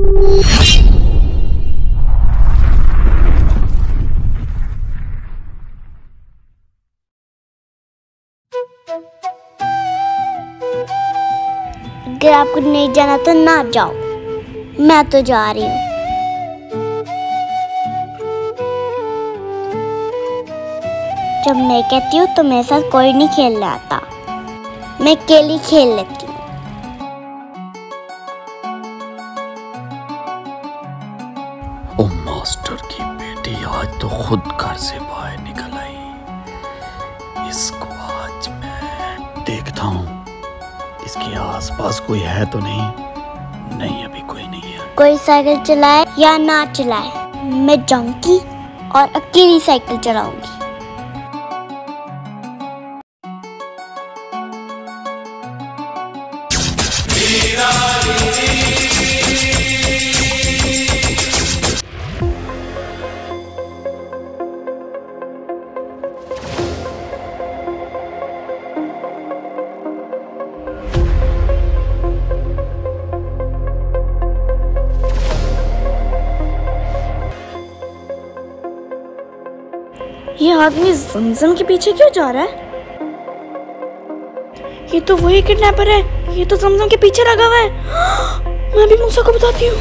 अगर आपको नहीं जाना तो ना जाओ, मैं तो जा रही हूँ। जब मैं कहती हूँ तो मेरे साथ कोई नहीं खेलने आता, मैं अकेली खेल लेती हूँ। ओ मास्टर की बेटी आज तो खुद घर से बाहर निकल आई। इसको आज मैं देखता हूँ, इसके आसपास कोई है तो नहीं। नहीं, अभी कोई नहीं है। कोई साइकिल चलाए या ना चलाए, मैं जाऊंगी और अकेली साइकिल चलाऊंगी। ये आदमी ज़मज़म के पीछे क्यों जा रहा है? ये तो वही किडनैपर है, ये तो ज़मज़म के पीछे लगा हुआ है। मैं भी मूसा को बताती हूँ।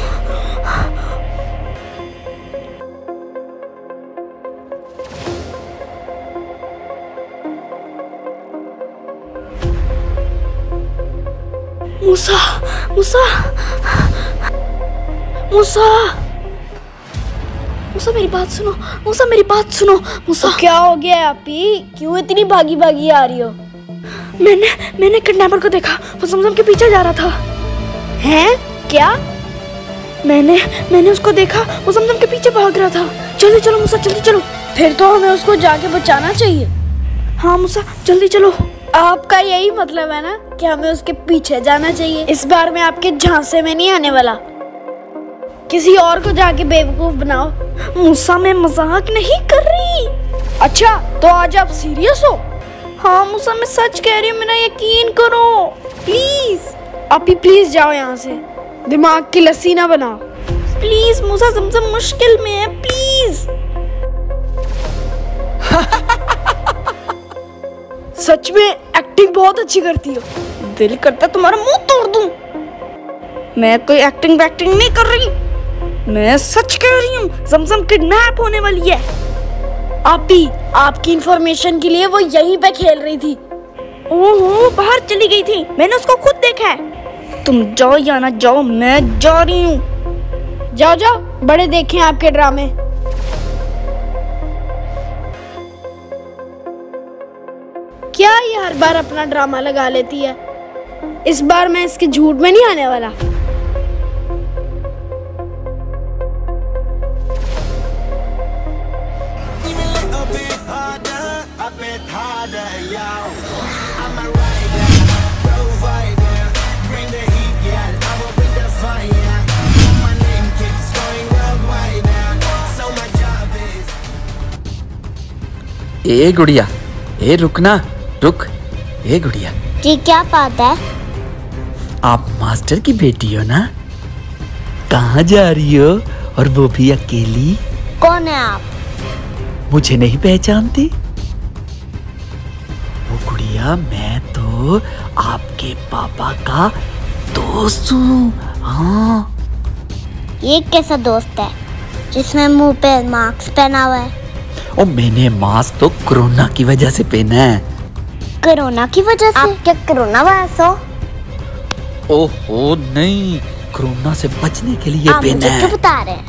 मूसा, मूसा, मूसा, मूसा मेरी बात सुनो, मूसा मेरी बात सुनो। मूसा तो क्या हो गया आपी, क्यों इतनी भागी भागी आ रही हो? मैंने किडनैपर को देखा, वो ज़मज़म के पीछे जा रहा था। हैं? क्या? मैंने उसको देखा, वो ज़मज़म के पीछे भाग रहा था। जल्दी चलो मूसा, जल्दी चलो। फिर तो हमें उसको जाके बचाना चाहिए। हाँ मूसा, जल्दी चलो। आपका यही मतलब है ना कि हमें उसके पीछे जाना चाहिए? इस बार मैं आपके झांसे में नहीं आने वाला। किसी और को जाके बेवकूफ बनाओ। मूसा मैं मजाक नहीं कर रही। अच्छा तो आज आप सीरियस हो? हाँ मूसा मैं सच कह रही हूँ, मेरा यकीन करो प्लीज। आपी प्लीज जाओ यहाँ से, दिमाग की लस्सी ना बनाओ। प्लीज मूसा, ज़मज़म मुश्किल में है, प्लीज। सच में एक्टिंग बहुत अच्छी करती हो। दिल करता तुम्हारा मुंह तोड़ दूं। मैं कोई एक्टिंग वैक्टिंग नहीं कर रही, मैं सच कह रही हूँ। ज़मज़म किडनैप होने वाली है। आपी आपकी इंफॉर्मेशन के लिए वो यहीं पे खेल रही थी। ओहो, बाहर चली गई थी, मैंने उसको खुद देखा है। तुम जाओ या ना जाओ, मैं जा रही हूँ। जाओ जाओ, बड़े देखें आपके ड्रामे। क्या ये हर बार अपना ड्रामा लगा लेती है? इस बार मैं इसके झूठ में नहीं आने वाला। ए गुड़िया, ए रुकना, रुक। ए गुड़िया जी क्या बात है? आप मास्टर की बेटी हो ना? कहाँ जा रही हो, और वो भी अकेली? कौन है आप? मुझे नहीं पहचानती? वो गुड़िया मैं तो आपके पापा का दोस्त हूँ। हाँ। ये कैसा दोस्त है जिसमें मुंह पे मास्क पहना हुआ है? और मैंने मास्क तो कोरोना की वजह से पहना है। कोरोना की वजह से? आप क्या कोरोना वायरस हो? ओहो नहीं, कोरोना से बचने के लिए आप पहना मुझे है। क्यों बता रहे हैं?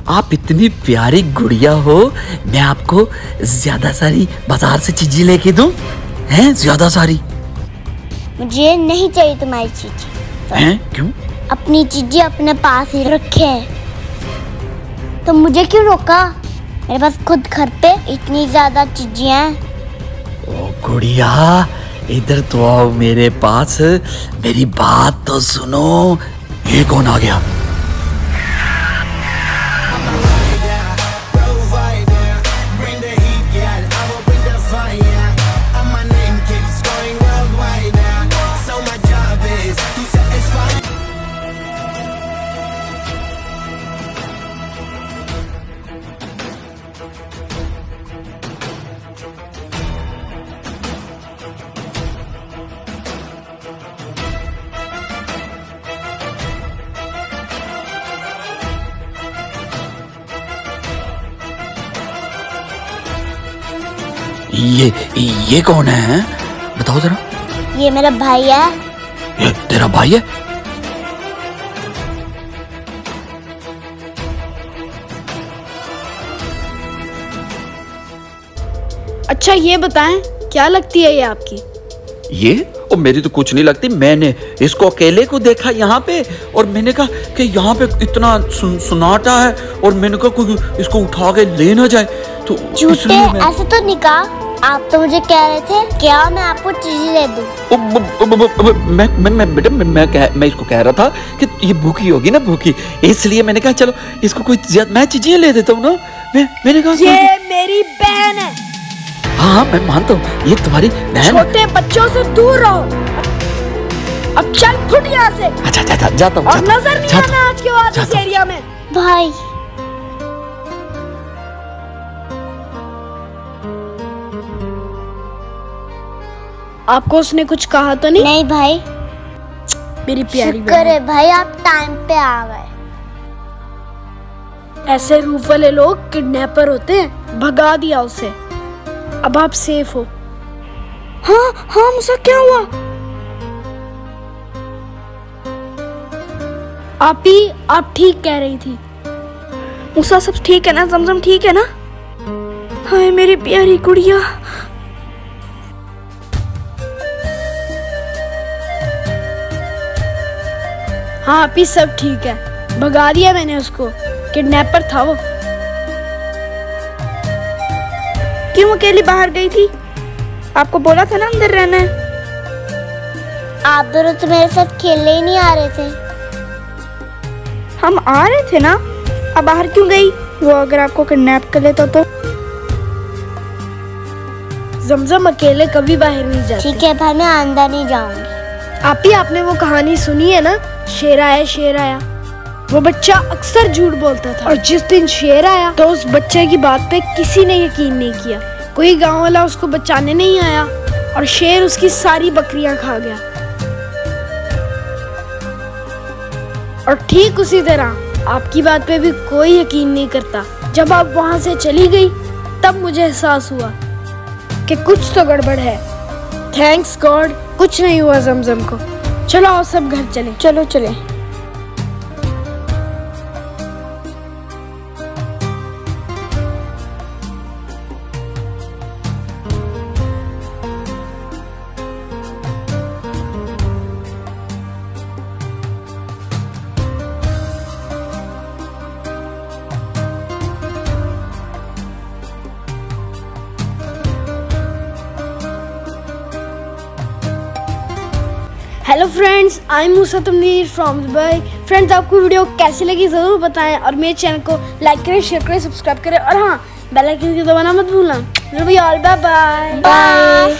आप इतनी प्यारी गुड़िया हो, मैं आपको ज्यादा सारी बाजार से चीजें लेके दूं? हैं ज्यादा सारी? मुझे नहीं चाहिए तुम्हारी चीजें। हैं? क्यों? अपनी चीजें अपने पास ही रखे। तो मुझे क्यों रोका? मेरे पास खुद घर पे इतनी ज्यादा चीजें हैं। ओ गुड़िया इधर तो आओ मेरे पास, मेरी बात तो सुनो। ये कौन आ गया? ये कौन है? बताओ जरा। ये मेरा भाई है। ये तेरा भाई है? अच्छा ये बताएं, क्या लगती है ये आपकी? ये और मेरी तो कुछ नहीं लगती। मैंने इसको अकेले को देखा यहाँ पे और मैंने कहा कि यहाँ पे इतना सुनाटा है और मैंने कहा कोई इसको उठा के ले ना जाए, तो झूठे ऐसे तो नहीं कहा। आप तो मुझे कह रहे थे क्या मैं आपको चीज ले दूं। मैं इसको कह रहा था कि ये भूखी होगी ना, भूखी, इसलिए मैंने कहा चलो इसको कोई मैं चीजें ले देता हूँ ना। मैंने कहा ये मेरी बहन है। हाँ मैं मानता हूँ ये तुम्हारी बहन। छोटे बच्चों से दूर रहो। अब चल फुट यहाँ से। अच्छा जाता हूँ। और नजर नहीं आना आज के बाद इस एरिया में। भाई आपको उसने कुछ कहा तो नहीं? नहीं भाई, मेरी प्यारी शुक्र है भाई आप टाइम पे आ गए। ऐसे रूप वाले लोग किडनैपर होते हैं, भगा दिया उसे। अब आप सेफ हो। हाँ मुसा क्या हुआ? आप ठीक कह रही थी। मुसा सब ठीक है ना? जमजम ठीक है ना? हाय मेरी प्यारी गुड़िया। हाँ आप ही सब ठीक है, भगा दिया मैंने उसको। किडनैपर था वो। क्यों अकेली बाहर गई थी? आपको बोला था ना अंदर रहना है। आप दोनों तो मेरे साथ खेलने ही नहीं आ रहे थे। हम आ रहे थे ना। अब बाहर क्यों गई? वो अगर आपको किडनैप कर लेता तो। जमजम अकेले कभी बाहर नहीं जाती। ठीक है भाई, मैं अंदर नहीं जाऊंगी। आपने वो कहानी सुनी है ना, शेर आया। वो बच्चा अक्सर झूठ बोलता था और जिस दिन शेर आया तो उस बच्चे की बात पे किसी ने यकीन नहीं किया। कोई गांव वाला उसको बचाने नहीं आया और शेर उसकी सारी बकरियां खा गया। और ठीक उसी तरह आपकी बात पे भी कोई यकीन नहीं करता। जब आप वहां से चली गई तब मुझे एहसास हुआ कि कुछ तो गड़बड़ है। थैंक्स गॉड कुछ नहीं हुआ जमजम को। चलो आओ सब घर चले। चले। Hello friends, I am Musa Tamneer from Dubai. Friends आपको वीडियो कैसी लगी ज़रूर बताएं और मेरे चैनल को लाइक करें, शेयर करें, सब्सक्राइब करें और हाँ बेल आइकन को दबाना मत भूलना। Bye bye.